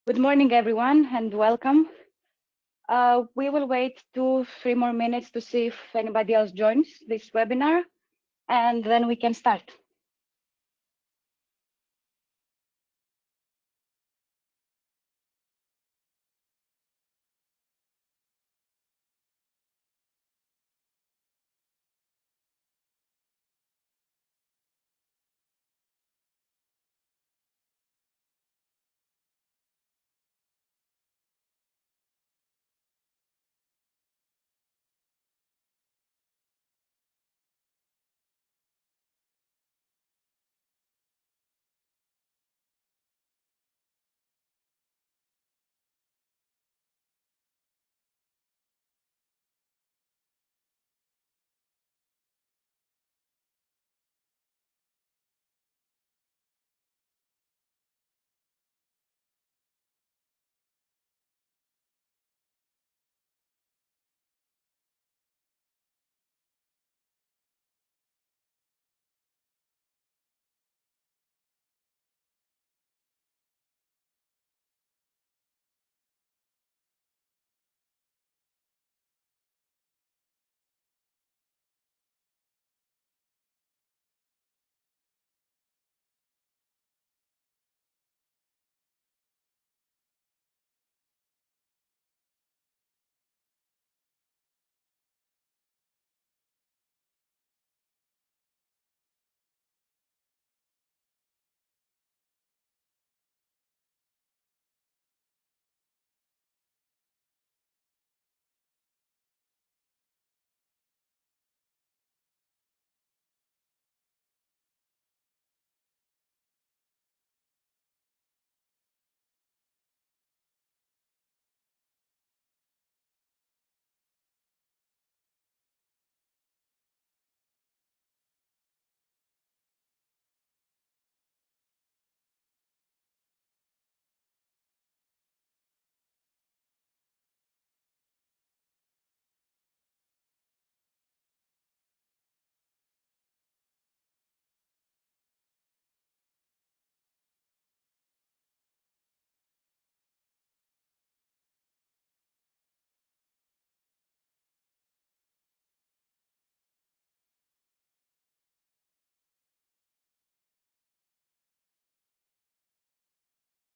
Good morning, everyone, and welcome. We will wait 2-3 more minutes to see if anybody else joins this webinar, and then we can start.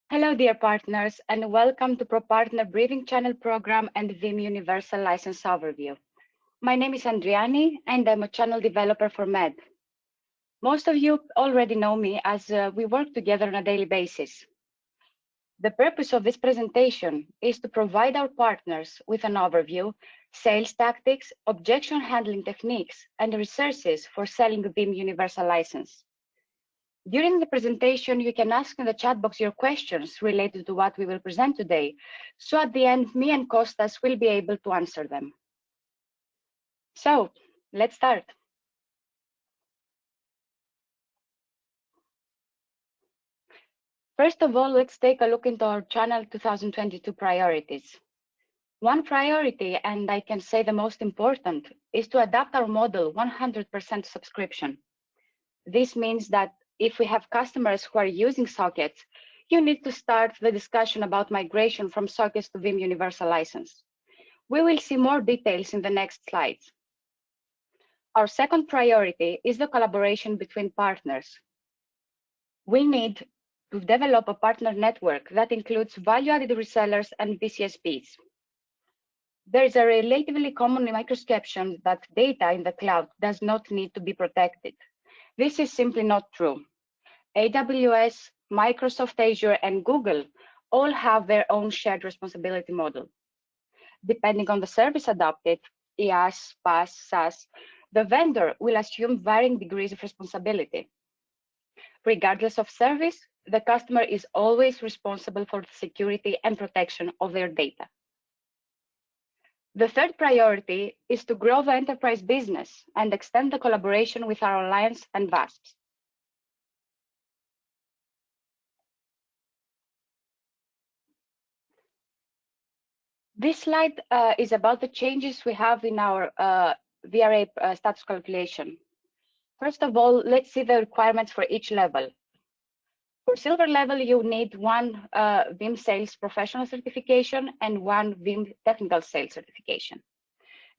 Hello, dear partners, and welcome to ProPartner Briefing Channel Program and Veeam Universal License Overview. My name is Andriani, and I'm a channel developer for MED. Most of you already know me as we work together on a daily basis. The purpose of this presentation is to provide our partners with an overview, sales tactics, objection handling techniques, and resources for selling a Veeam Universal License. During the presentation, you can ask in the chat box your questions related to what we will present today. So at the end, me and Kostas will be able to answer them. So let's start. First of all, let's take a look into our channel 2022 priorities. One priority, and I can say the most important, is to adapt our model 100% subscription. This means that if we have customers who are using sockets, you need to start the discussion about migration from sockets to Veeam Universal License. We will see more details in the next slides. Our second priority is the collaboration between partners. We need to develop a partner network that includes value-added resellers and VCSPs. There is a relatively common misconception that data in the cloud does not need to be protected. This is simply not true. AWS, Microsoft Azure, and Google all have their own shared responsibility model. Depending on the service adopted, IaaS, PaaS, SaaS, the vendor will assume varying degrees of responsibility. Regardless of service, the customer is always responsible for the security and protection of their data. The third priority is to grow the enterprise business and extend the collaboration with our alliance and VASPs. This slide is about the changes we have in our VRA status calculation. First of all, let's see the requirements for each level. For silver level, you need one Veeam Sales Professional certification and one Veeam Technical Sales certification.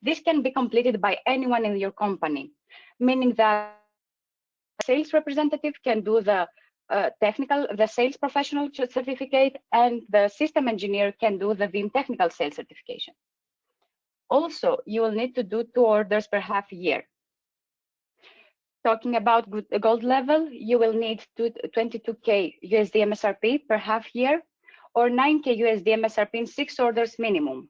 This can be completed by anyone in your company, meaning that the sales representative can do the sales professional certificate, and the system engineer can do the Veeam Technical Sales certification. Also, you will need to do 2 orders per half year. Talking about the gold level, you will need 22K USD MSRP per half year, or 9K USD MSRP in 6 orders minimum.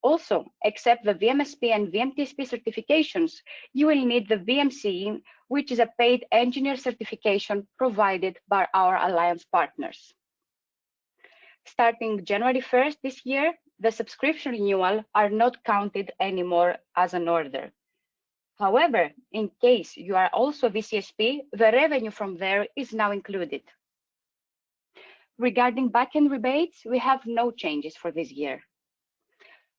Also, except the VMSP and VMTSP certifications, you will need the VMC, which is a paid engineer certification provided by our alliance partners. Starting January 1st this year, the subscription renewal are not counted anymore as an order. However, in case you are also VCSP, the revenue from there is now included. Regarding backend rebates, we have no changes for this year.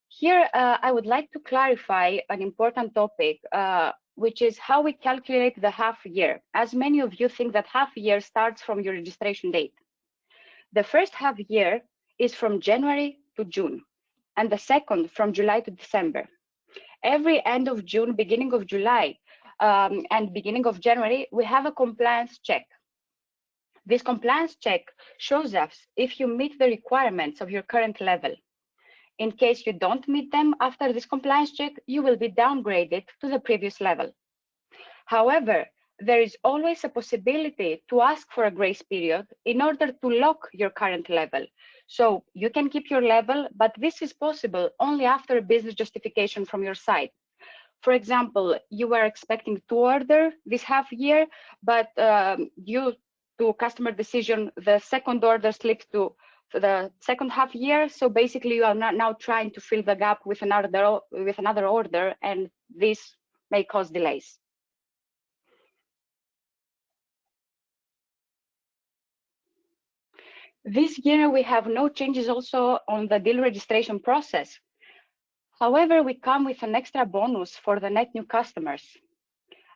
Here, I would like to clarify an important topic, which is how we calculate the half year, as many of you think that half year starts from your registration date. The first half year is from January to June, and the second from July to December. Every end of June, beginning of July, and beginning of January, we have a compliance check. This compliance check shows us if you meet the requirements of your current level. In case you don't meet them after this compliance check, you will be downgraded to the previous level. However, there is always a possibility to ask for a grace period in order to lock your current level. So you can keep your level, but this is possible only after a business justification from your side. For example, you were expecting to order this half year, but due to customer decision, the second order slipped to the second half year. So basically, you are now trying to fill the gap with another order, and this may cause delays. This year, we have no changes also on the deal registration process. However, we come with an extra bonus for the net new customers.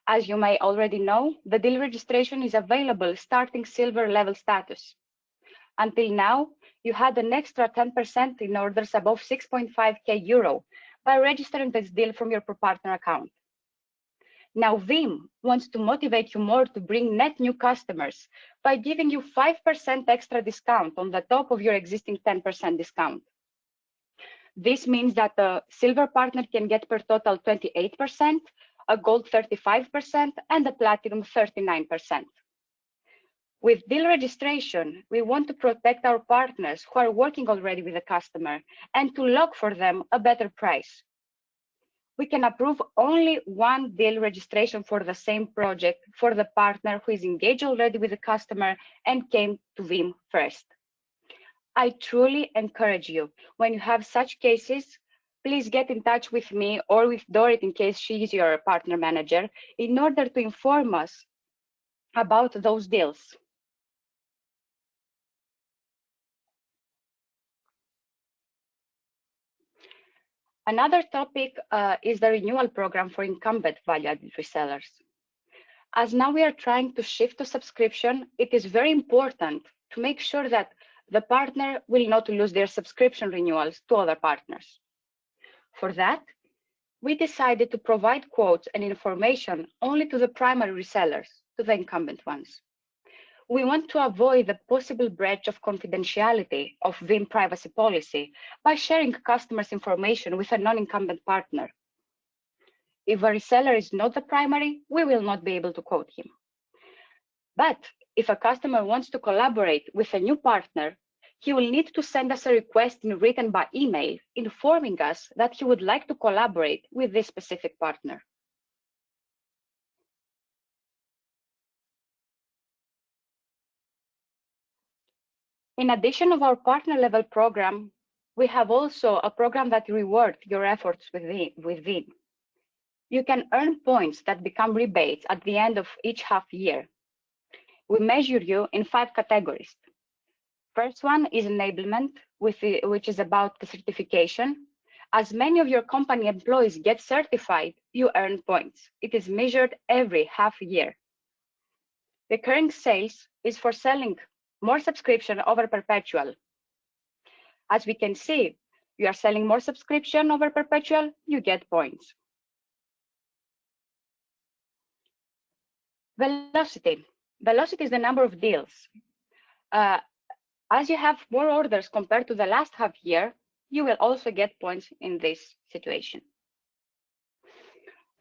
As you may already know, the deal registration is available starting silver level status. Until now, you had an extra 10% in orders above 6.5K euro by registering this deal from your ProPartner account. Now, Veeam wants to motivate you more to bring net new customers by giving you 5% extra discount on the top of your existing 10% discount. This means that a silver partner can get per total 28%, a gold 35%, and a platinum 39%. With deal registration, we want to protect our partners who are working already with the customer and to lock for them a better price. We can approve only one deal registration for the same project for the partner who is engaged already with the customer and came to Veeam first. I truly encourage you, when you have such cases, please get in touch with me or with Dorit in case she is your partner manager in order to inform us about those deals. Another topic is the renewal program for incumbent value-added resellers. As now we are trying to shift to subscription, it is very important to make sure that the partner will not lose their subscription renewals to other partners. For that, we decided to provide quotes and information only to the primary resellers, to the incumbent ones. We want to avoid the possible breach of confidentiality of Veeam privacy policy by sharing customers' information with a non-incumbent partner. If a reseller is not the primary, we will not be able to quote him. But if a customer wants to collaborate with a new partner, he will need to send us a request in written by email, informing us that he would like to collaborate with this specific partner. In addition of our partner level program, we have also a program that rewards your efforts with Veeam. You can earn points that become rebates at the end of each half year. We measure you in 5 categories. First one is enablement, which is about the certification. As many of your company employees get certified, you earn points. It is measured every half year. Recurring sales, is for selling more subscription over perpetual. As we can see, you are selling more subscription over perpetual, you get points. Velocity. Velocity is the number of deals. As you have more orders compared to the last half year, you will also get points in this situation.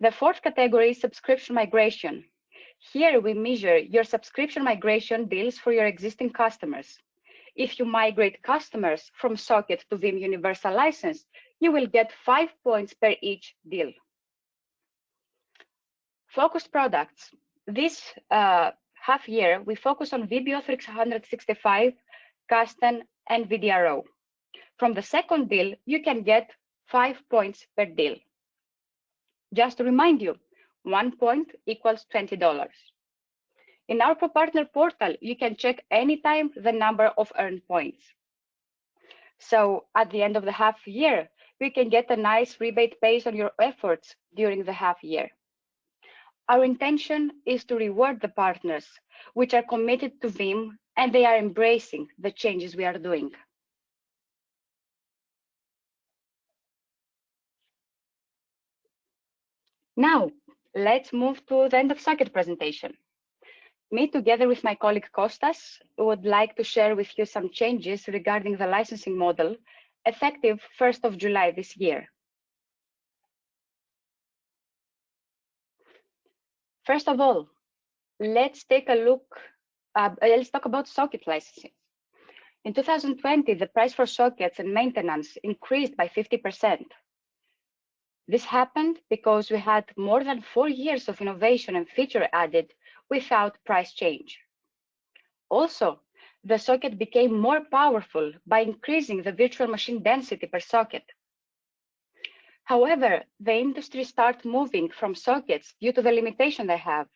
The fourth category is subscription migration. Here we measure your subscription migration deals for your existing customers. If you migrate customers from Socket to Veeam Universal License, you will get 5 points per each deal. Focused products. This half year, we focus on VBO 365, Custom, and VDRO. From the second deal, you can get 5 points per deal. Just to remind you, 1 point equals $20. In our ProPartner portal, you can check anytime the number of earned points. So at the end of the half year, we can get a nice rebate based on your efforts during the half year. Our intention is to reward the partners which are committed to Veeam and they are embracing the changes we are doing. Now, let's move to the end of Socket presentation. Me, together with my colleague Kostas, would like to share with you some changes regarding the licensing model effective 1st of July this year. First of all, let's take a look, let's talk about socket licensing. In 2020, the price for sockets and maintenance increased by 50%. This happened because we had more than 4 years of innovation and feature added without price change. Also, the socket became more powerful by increasing the virtual machine density per socket. However, the industry started moving from sockets due to the limitation they have.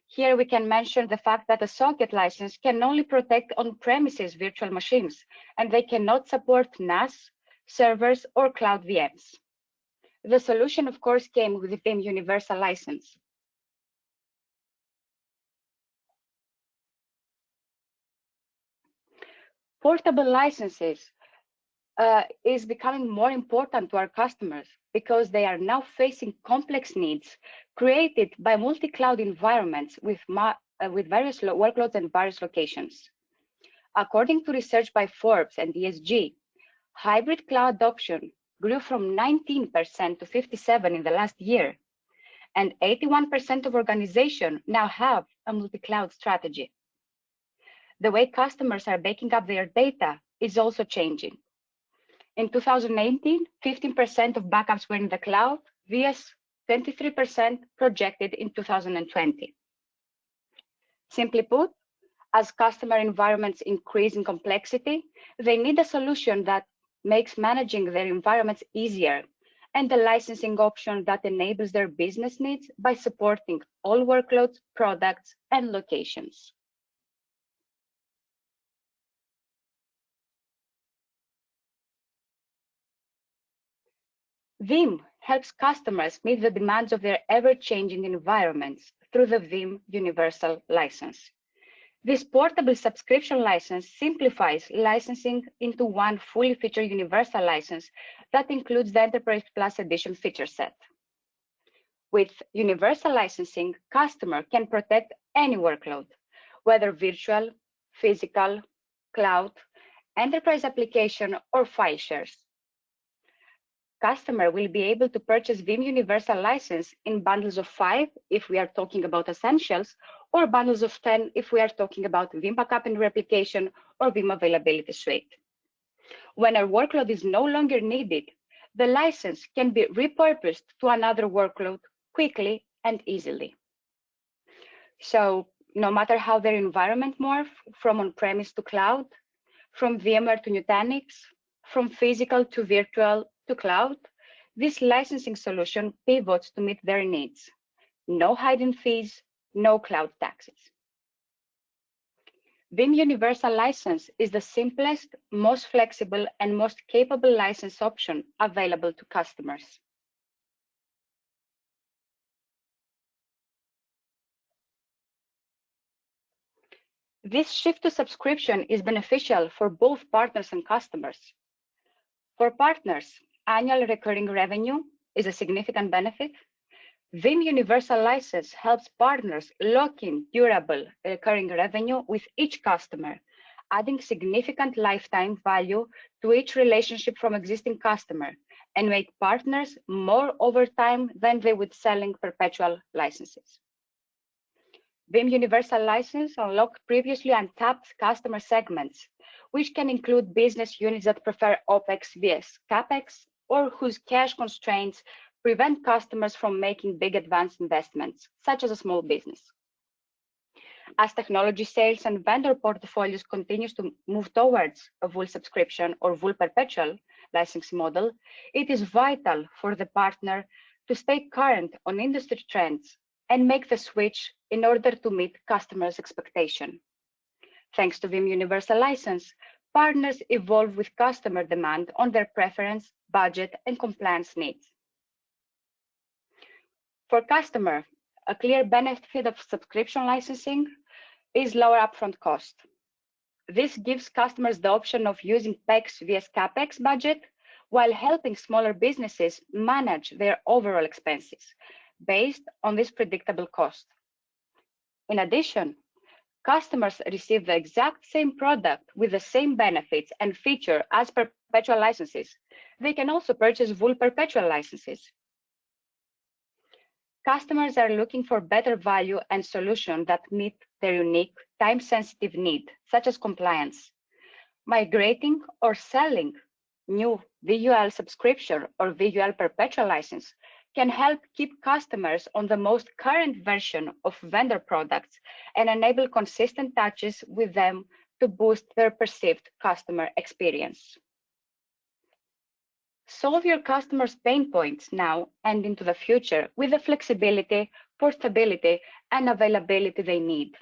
Here we can mention the fact that a socket license can only protect on-premises virtual machines, and they cannot support NAS, servers, or cloud VMs. The solution, of course, came with the Veeam Universal License. Portable licenses is becoming more important to our customers because they are now facing complex needs created by multi-cloud environments with various workloads and various locations. According to research by Forbes and ESG, hybrid cloud adoption grew from 19% to 57% in the last year, and 81% of organizations now have a multi-cloud strategy. The way customers are backing up their data is also changing. In 2018, 15% of backups were in the cloud, vs 23% projected in 2020. Simply put, as customer environments increase in complexity, they need a solution that makes managing their environments easier and a licensing option that enables their business needs by supporting all workloads, products, and locations. Veeam helps customers meet the demands of their ever-changing environments through the Veeam Universal License. This portable subscription license simplifies licensing into one fully featured universal license that includes the Enterprise Plus Edition feature set. With universal licensing, customer can protect any workload, whether virtual, physical, cloud, enterprise application, or file shares. Customer will be able to purchase Veeam Universal License in bundles of 5 if we are talking about essentials, or bundles of 10 if we are talking about Veeam Backup and Replication or Veeam Availability Suite. When a workload is no longer needed, the license can be repurposed to another workload quickly and easily. So no matter how their environment morphs, from on-premise to cloud, from VMware to Nutanix, from physical to virtual to cloud, this licensing solution pivots to meet their needs. No hidden fees, no cloud taxes. Veeam Universal License is the simplest, most flexible, and most capable license option available to customers. This shift to subscription is beneficial for both partners and customers. For partners, annual recurring revenue is a significant benefit. Veeam Universal License helps partners lock in durable recurring revenue with each customer, adding significant lifetime value to each relationship from existing customer and make partners more over time than they would selling perpetual licenses. Veeam Universal License unlocks previously untapped customer segments, which can include business units that prefer OpEx vs CapEx or whose cash constraints prevent customers from making big advanced investments, such as a small business. As technology sales and vendor portfolios continues to move towards a full subscription or full perpetual licensing model, it is vital for the partner to stay current on industry trends and make the switch in order to meet customers' expectation. Thanks to Veeam Universal License, partners evolve with customer demand on their preference, budget, and compliance needs. For customer, a clear benefit of subscription licensing is lower upfront cost. This gives customers the option of using PEX vs CapEx budget while helping smaller businesses manage their overall expenses based on this predictable cost. In addition, customers receive the exact same product with the same benefits and feature as perpetual licenses. They can also purchase full perpetual licenses. Customers are looking for better value and solutions that meet their unique, time-sensitive need, such as compliance. Migrating or selling new VUL subscription or VUL perpetual license can help keep customers on the most current version of vendor products and enable consistent touches with them to boost their perceived customer experience. Solve your customers' pain points now and into the future with the flexibility, portability, and availability they need.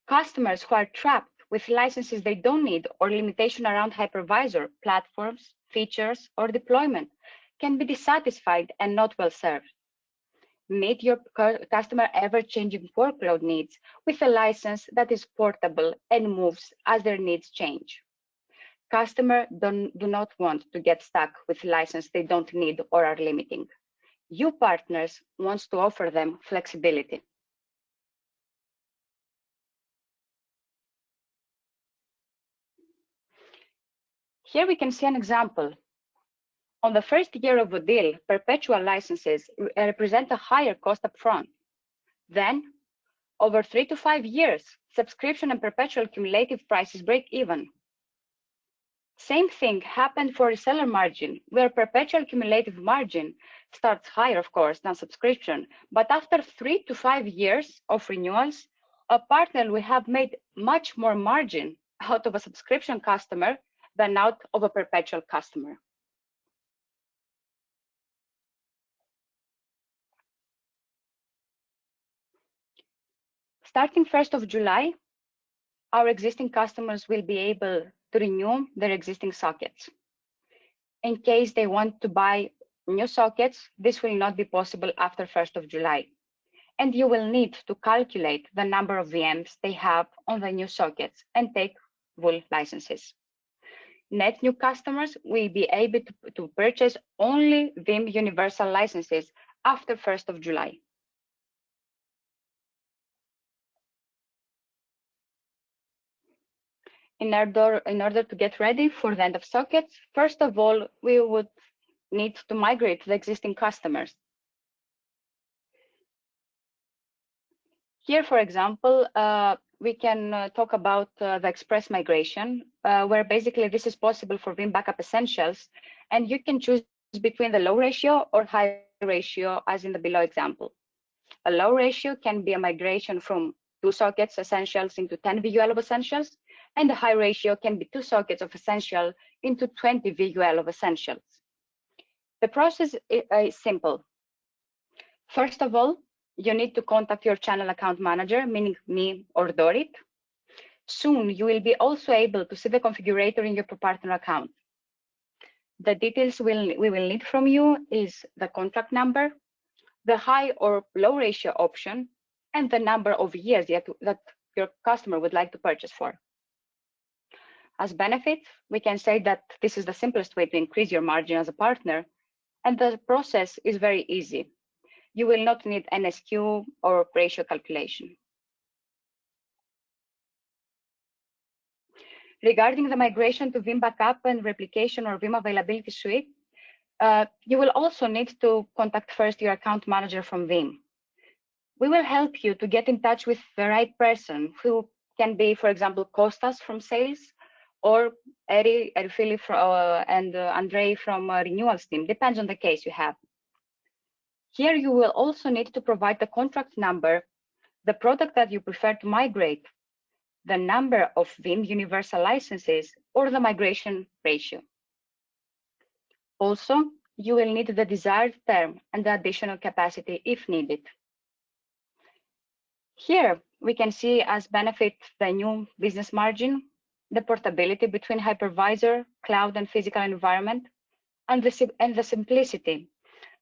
Customers who are trapped with licenses they don't need or limitation around hypervisor, platforms, features, or deployment can be dissatisfied and not well served. Meet your customer ever-changing workload needs with a license that is portable and moves as their needs change. Customers do not want to get stuck with license they don't need or are limiting. You partners want to offer them flexibility. Here we can see an example. On the first year of a deal, perpetual licenses represent a higher cost upfront. Then, over 3 to 5 years, subscription and perpetual cumulative prices break even. Same thing happened for reseller margin, where perpetual cumulative margin starts higher, of course, than subscription. But after 3 to 5 years of renewals, a partner will have made much more margin out of a subscription customer than out of a perpetual customer. Starting 1st of July, our existing customers will be able to renew their existing sockets. In case they want to buy new sockets, this will not be possible after 1st of July. And you will need to calculate the number of VMs they have on the new sockets and take full licenses. Net new customers will be able to purchase only Veeam Universal licenses after 1st of July. In order to get ready for the end of sockets, first of all, we would need to migrate the existing customers. Here, for example, we can talk about the express migration, where basically this is possible for Veeam Backup Essentials, and you can choose between the low ratio or high ratio, as in the below example. A low ratio can be a migration from 2 sockets essentials into 10 VUL of essentials, and a high ratio can be 2 sockets of essential into 20 VUL of essentials. The process is simple. First of all, you need to contact your channel account manager, meaning me or Dorit. Soon, you will be also able to see the configurator in your ProPartner account. The details we will need from you is the contract number, the high or low ratio option, and the number of years that your customer would like to purchase for. As benefit, we can say that this is the simplest way to increase your margin as a partner, and the process is very easy. You will not need NSQ or ratio calculation. Regarding the migration to Veeam Backup and Replication or Veeam Availability Suite, you will also need to contact first your account manager from Veeam. We will help you to get in touch with the right person, who can be, for example, Kostas from sales, or Eri Philip and Andrei from renewals team, depends on the case you have. Here you will also need to provide the contract number, the product that you prefer to migrate, the number of Veeam universal licenses, or the migration ratio. Also, you will need the desired term and the additional capacity if needed. Here, we can see as benefit the new business margin, the portability between hypervisor, cloud, and physical environment, and the simplicity,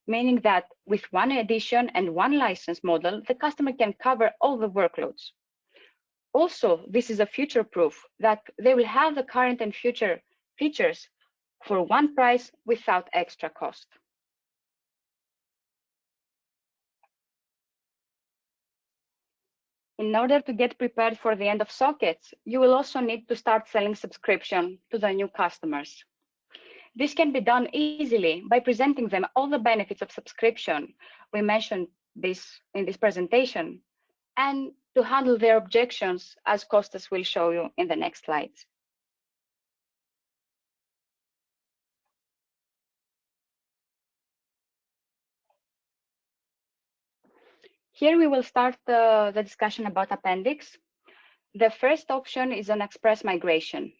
meaning that with one edition and one license model, the customer can cover all the workloads. Also, this is a future proof that they will have the current and future features for one price without extra cost. In order to get prepared for the end of sockets, you will also need to start selling subscription to the new customers. This can be done easily by presenting them all the benefits of subscription. We mentioned this in this presentation, and to handle their objections, as Kostas will show you in the next slides. Here we will start the discussion about appendix. The first option is an express migration.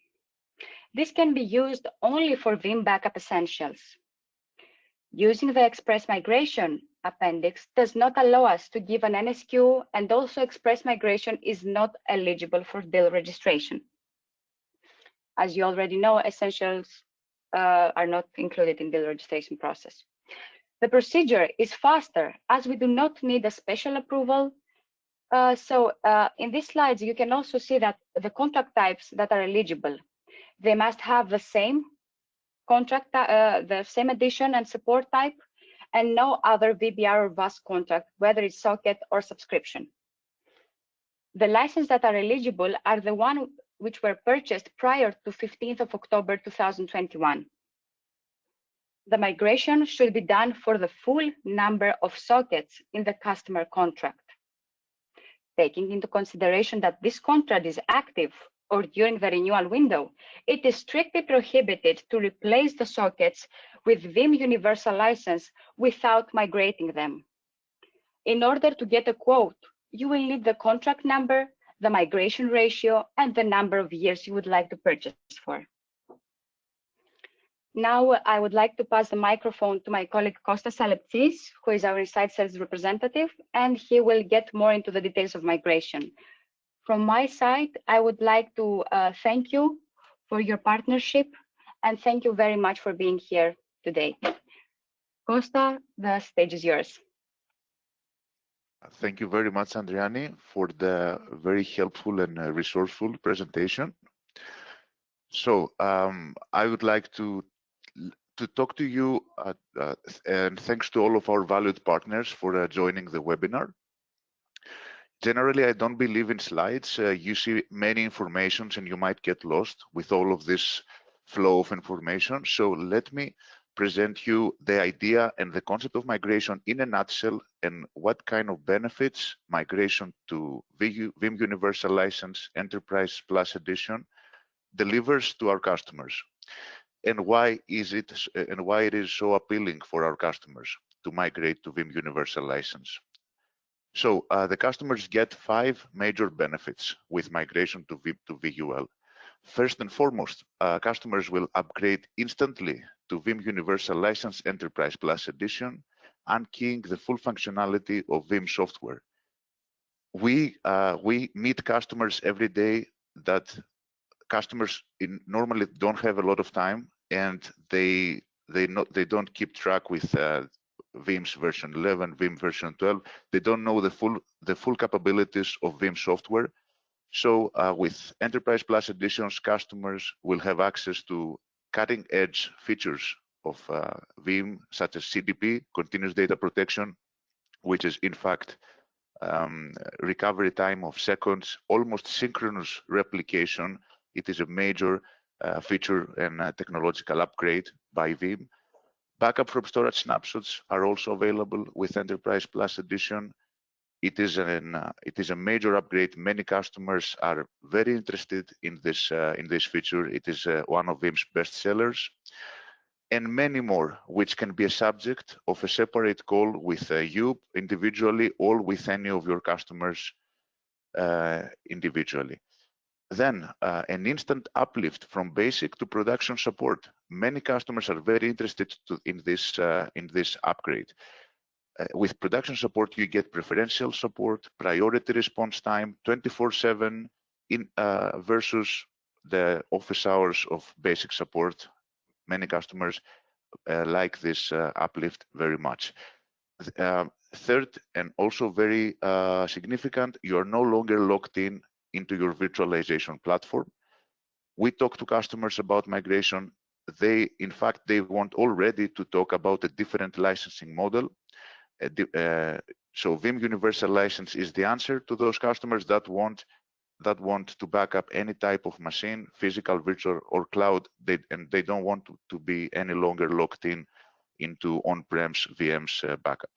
This can be used only for Veeam Backup Essentials. Using the express migration appendix does not allow us to give an NSQ, and also express migration is not eligible for deal registration. As you already know, essentials are not included in deal registration process. The procedure is faster as we do not need a special approval. In these slides, you can also see that the contract types that are eligible, they must have the same contract, the same edition and support type, and no other VBR or VAS contract, whether it's socket or subscription. The licenses that are eligible are the ones which were purchased prior to 15th of October 2021. The migration should be done for the full number of sockets in the customer contract. Taking into consideration that this contract is active or during the renewal window, it is strictly prohibited to replace the sockets with Veeam Universal License without migrating them. In order to get a quote, you will need the contract number, the migration ratio, and the number of years you would like to purchase for. Now, I would like to pass the microphone to my colleague Kostas Aleptis, who is our inside sales representative, and he will get more into the details of migration. From my side, I would like to thank you for your partnership, and thank you very much for being here today. Costa, the stage is yours. Thank you very much, Andriani, for the very helpful and resourceful presentation. So I would like to talk to you, and thanks to all of our valued partners for joining the webinar. Generally, I don't believe in slides. You see many informations and you might get lost with all of this flow of information. So let me present you the idea and the concept of migration in a nutshell, and what kind of benefits migration to Veeam Universal License Enterprise Plus Edition delivers to our customers, and why it is so appealing for our customers to migrate to Veeam Universal License. So the customers get 5 major benefits with migration to VUL. First and foremost, customers will upgrade instantly to Veeam Universal License Enterprise Plus Edition, unkeying the full functionality of Veeam software. We meet customers every day that customers normally don't have a lot of time, and they don't keep track with Veeam's version 11, Veeam version 12. They don't know the full capabilities of Veeam software. So with Enterprise Plus editions, customers will have access to cutting edge features of Veeam, such as CDP, continuous data protection, which is in fact recovery time of seconds, almost synchronous replication. It is a major feature and technological upgrade by Veeam. Backup from storage snapshots are also available with Enterprise Plus edition. It is a major upgrade. Many customers are very interested in this feature. It is one of Veeam's best sellers, and many more, which can be a subject of a separate call with you individually or with any of your customers individually. Then an instant uplift from basic to production support. Many customers are very interested in this upgrade. With production support, you get preferential support, priority response time, 24/7 versus the office hours of basic support. Many customers like this uplift very much. Third, and also very significant, you are no longer locked into your virtualization platform. We talk to customers about migration. In fact, they want already to talk about a different licensing model. So Veeam Universal License is the answer to those customers that want to back up any type of machine, physical, virtual, or cloud, and they don't want to be any longer locked into on-premise VM's backup.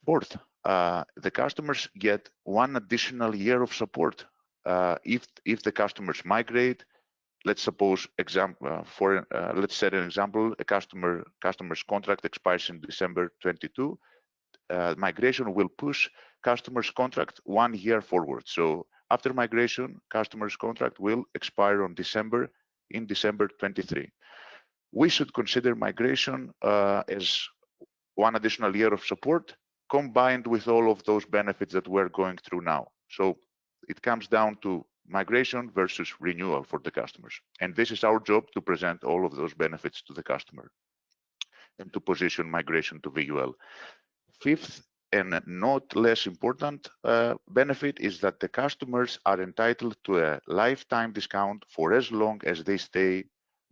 Fourth, the customers get 1 additional year of support. If the customers migrate, let's suppose let's set an example. A customer's contract expires in December 22. Migration will push customers' contract 1 year forward. So after migration, customers' contract will expire in December 23. We should consider migration as 1 additional year of support combined with all of those benefits that we're going through now. So it comes down to migration versus renewal for the customers. And this is our job, to present all of those benefits to the customer and to position migration to VUL. Fifth, and not less important benefit, is that the customers are entitled to a lifetime discount for as long as they stay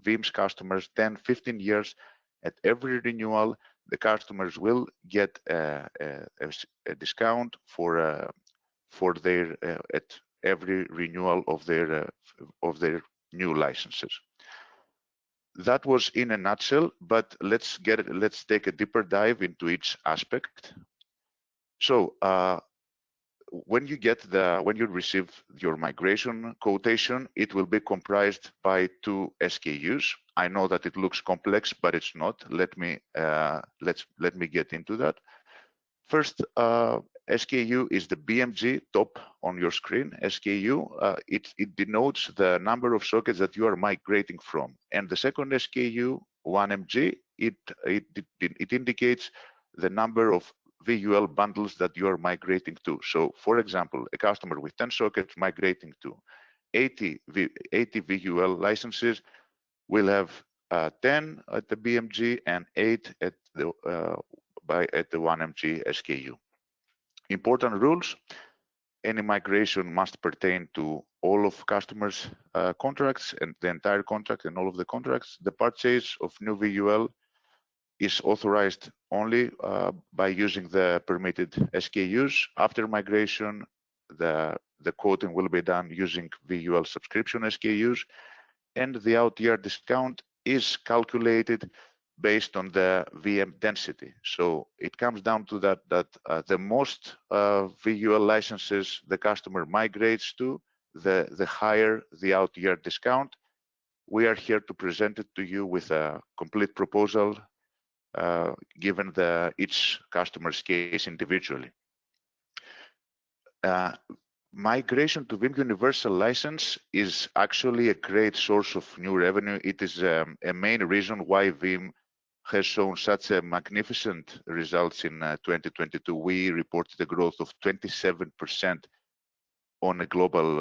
Veeam's customers, 10, 15 years. At every renewal, the customers will get a discount at every renewal of their new licenses. That was in a nutshell, but let's take a deeper dive into each aspect. So when you receive your migration quotation, it will be comprised by 2 SKUs. I know that it looks complex, but it's not. Let me get into that. First, SKU is the BMG top on your screen. SKU, it denotes the number of sockets that you are migrating from. And the second SKU, 1MG, it indicates the number of VUL bundles that you are migrating to. So for example, a customer with 10 sockets migrating to 80 VUL licenses will have 10 at the BMG and 8 at the 1MG SKU. Important rules: any migration must pertain to all of customers' contracts and the entire contract and all of the contracts. The purchase of new VUL is authorized only by using the permitted SKUs. After migration, the quoting will be done using VUL subscription SKUs, and the out-year discount is calculated based on the VM density. So it comes down to that the most VUL licenses the customer migrates to, the higher the out-year discount. We are here to present it to you with a complete proposal, given each customer's case individually. Migration to Veeam Universal License is actually a great source of new revenue. It is a main reason why Veeam has shown such a magnificent results in 2022. We reported a growth of 27% on a global,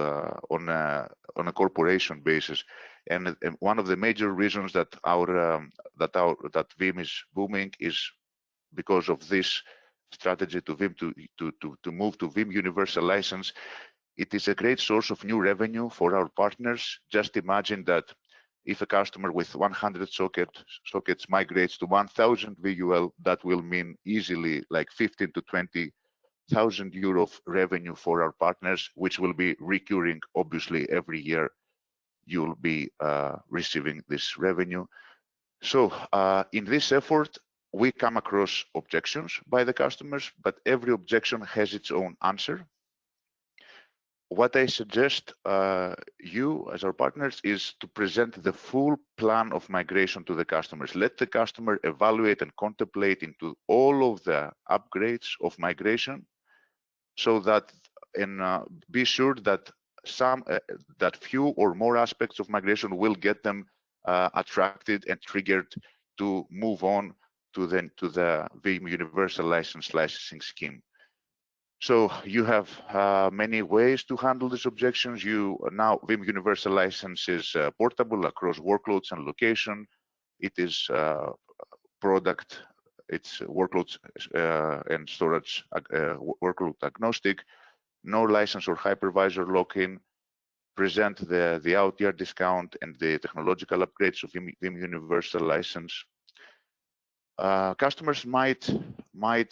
on a corporation basis, and one of the major reasons that Veeam is booming is because of this strategy to Veeam to move to Veeam Universal License. It is a great source of new revenue for our partners. Just imagine that if a customer with 100 sockets migrates to 1,000 VUL, that will mean easily like 15 to 20,000 euro of revenue for our partners, which will be recurring. Obviously, every year you'll be receiving this revenue. So in this effort, we come across objections by the customers, but every objection has its own answer. What I suggest you as our partners is to present the full plan of migration to the customers. Let the customer evaluate and contemplate into all of the upgrades of migration, so that, and be sure that that few or more aspects of migration will get them attracted and triggered to move on to the Veeam Universal License licensing scheme. So you have many ways to handle these objections. Now Veeam Universal License is portable across workloads and location. It is product, it's workloads and storage workload agnostic. No license or hypervisor lock-in. Present the out year discount and the technological upgrades of Veeam Universal License. Customers might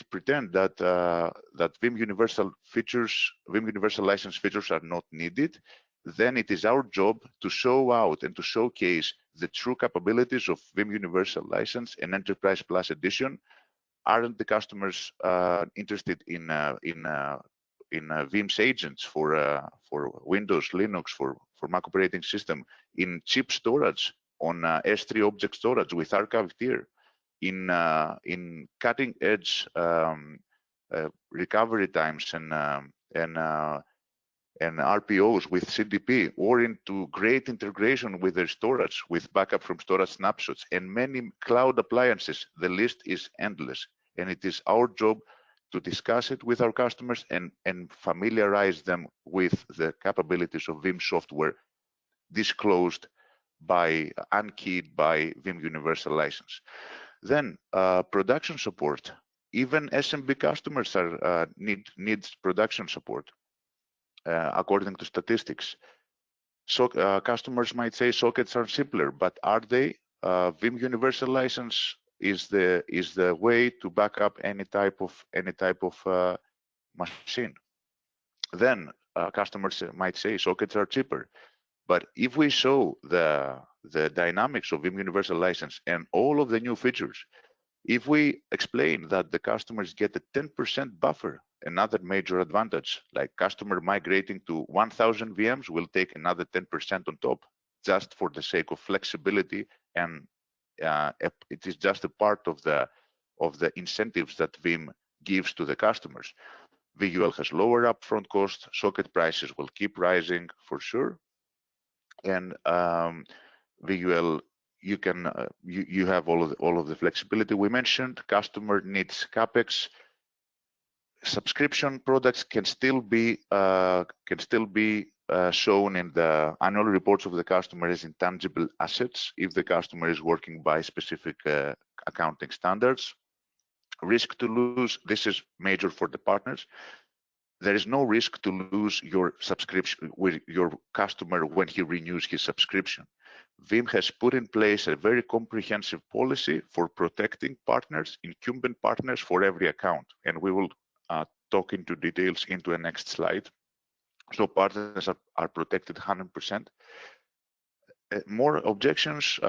pretend that Veeam Universal License features are not needed. Then it is our job to show out and to showcase the true capabilities of Veeam Universal License and Enterprise Plus Edition. Aren't the customers interested in Veeam's agents for Windows, Linux, for Mac operating system, in cheap storage on S3 object storage with archive tier, in cutting edge recovery times and RPOs with CDP, or into great integration with their storage, with backup from storage snapshots and many cloud appliances. The list is endless, and it is our job to discuss it with our customers and familiarize them with the capabilities of Veeam software disclosed by, unkeyed by Veeam Universal License. Then production support. Even SMB customers are needs production support, according to statistics. So customers might say sockets are simpler, but are they? Veeam Universal License is the way to back up any type of machine. Then customers might say sockets are cheaper, but if we show the dynamics of Veeam Universal License and all of the new features, if we explain that the customers get a 10% buffer, another major advantage, like customer migrating to 1,000 VMs will take another 10% on top, just for the sake of flexibility, and it is just a part of the incentives that Veeam gives to the customers. VUL has lower upfront cost, socket prices will keep rising for sure, and VUL, you can you have all of the flexibility we mentioned. Customer needs capex. Subscription products can still be shown in the annual reports of the customer as intangible assets if the customer is working by specific accounting standards. Risk to lose, this is major for the partners. There is no risk to lose your subscription with your customer when he renews his subscription. Veeam has put in place a very comprehensive policy for protecting partners, incumbent partners, for every account, and we will talk into details into a next slide. So partners are protected 100%. More objections.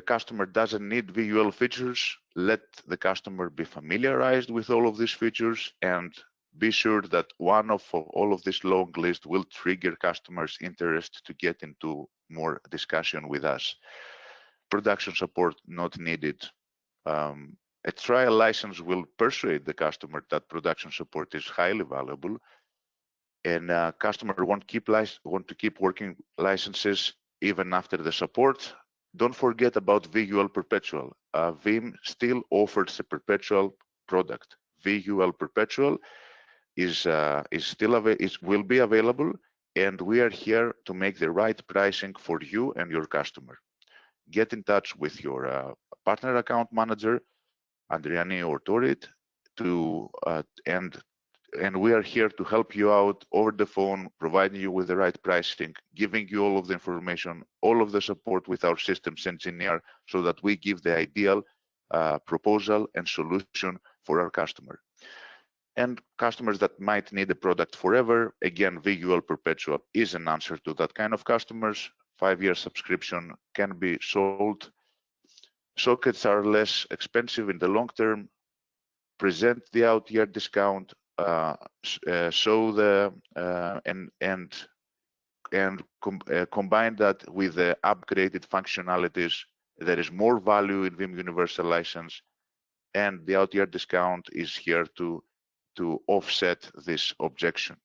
Customer doesn't need VUL features. Let the customer be familiarized with all of these features, and be sure that one of all of this long list will trigger customers' interest to get into more discussion with us. Production support not needed. A trial license will persuade the customer that production support is highly valuable, and customer want to keep working licenses even after the support. Don't forget about VUL Perpetual. Veeam still offers a perpetual product. VUL Perpetual will be available, and we are here to make the right pricing for you and your customer. Get in touch with your partner account manager, Andriani or Torit, and and we are here to help you out over the phone, providing you with the right pricing, giving you all of the information, all of the support with our systems engineer, so that we give the ideal proposal and solution for our customer. And customers that might need the product forever, again, VUL Perpetual is an answer to that kind of customers. 5-year subscription can be sold. Sockets are less expensive in the long term. Present the out-year discount, show the combine that with the upgraded functionalities. There is more value in Veeam Universal License, and the out-year discount is here to offset this objection.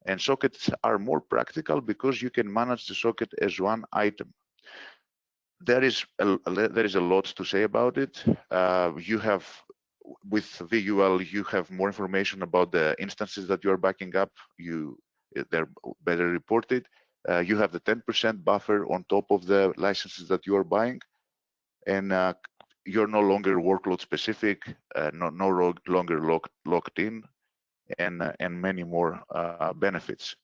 And sockets are more practical because you can manage the socket as one item. There is a lot to say about it. You have, with VUL, you have more information about the instances that you are backing up. They're better reported. You have the 10% buffer on top of the licenses that you are buying, and you're no longer workload specific, no longer locked in, and many more benefits.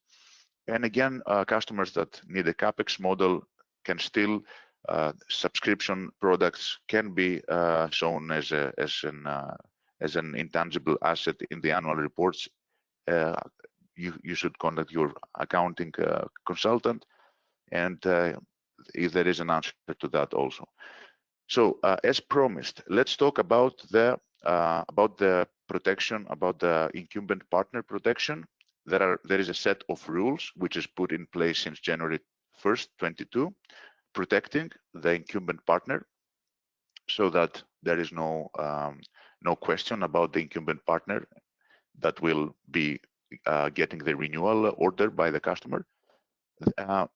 And again, customers that need a CapEx model can still, subscription products can be shown as an intangible asset in the annual reports. You should contact your accounting consultant, and if there is an answer to that also. So as promised, let's talk about the protection, about the incumbent partner protection. There is a set of rules which is put in place since January 1st, 2022, protecting the incumbent partner, so that there is no question about the incumbent partner that will be getting the renewal order by the customer.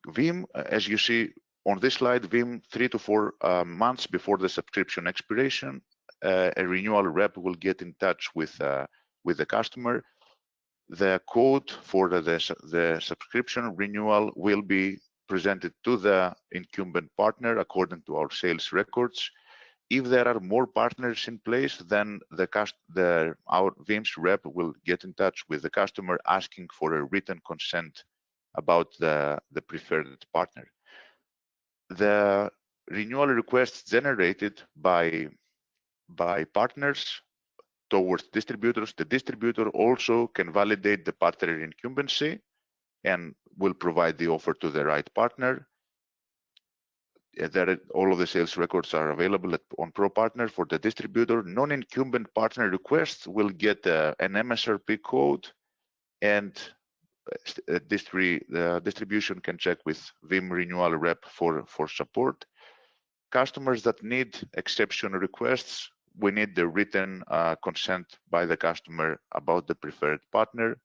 Veeam, as you see on this slide, Veeam 3 to 4 months before the subscription expiration, a renewal rep will get in touch with the customer. The code for the subscription renewal will be presented to the incumbent partner according to our sales records. If there are more partners in place, then our Veeam's rep will get in touch with the customer asking for a written consent about the preferred partner. The renewal requests generated by partners towards distributors. The distributor also can validate the partner incumbency and will provide the offer to the right partner. All of the sales records are available on ProPartner for the distributor. Non-incumbent partner requests will get an MSRP code, and the distribution can check with Veeam renewal rep for support. Customers that need exception requests, we need the written consent by the customer about the preferred partner.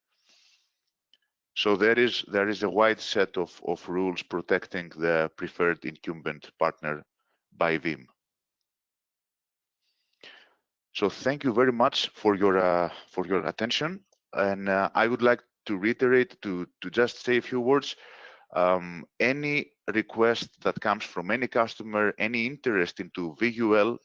So there is a wide set of rules protecting the preferred incumbent partner by Veeam. So thank you very much for your attention, and I would like to reiterate, to just say a few words. Any request that comes from any customer, any interest into VUL,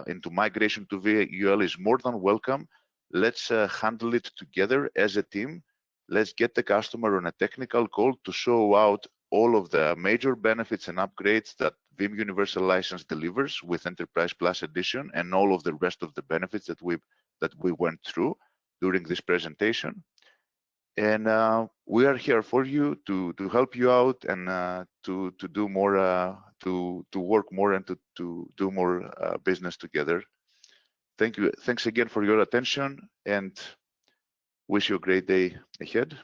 into migration to VUL, is more than welcome. Let's handle it together as a team. Let's get the customer on a technical call to show out all of the major benefits and upgrades that Veeam Universal License delivers with Enterprise Plus Edition, and all of the rest of the benefits that we went through during this presentation. And we are here for you to help you out, and to do more, to work more, and to do more business together. Thank you. Thanks again for your attention, and wish you a great day ahead.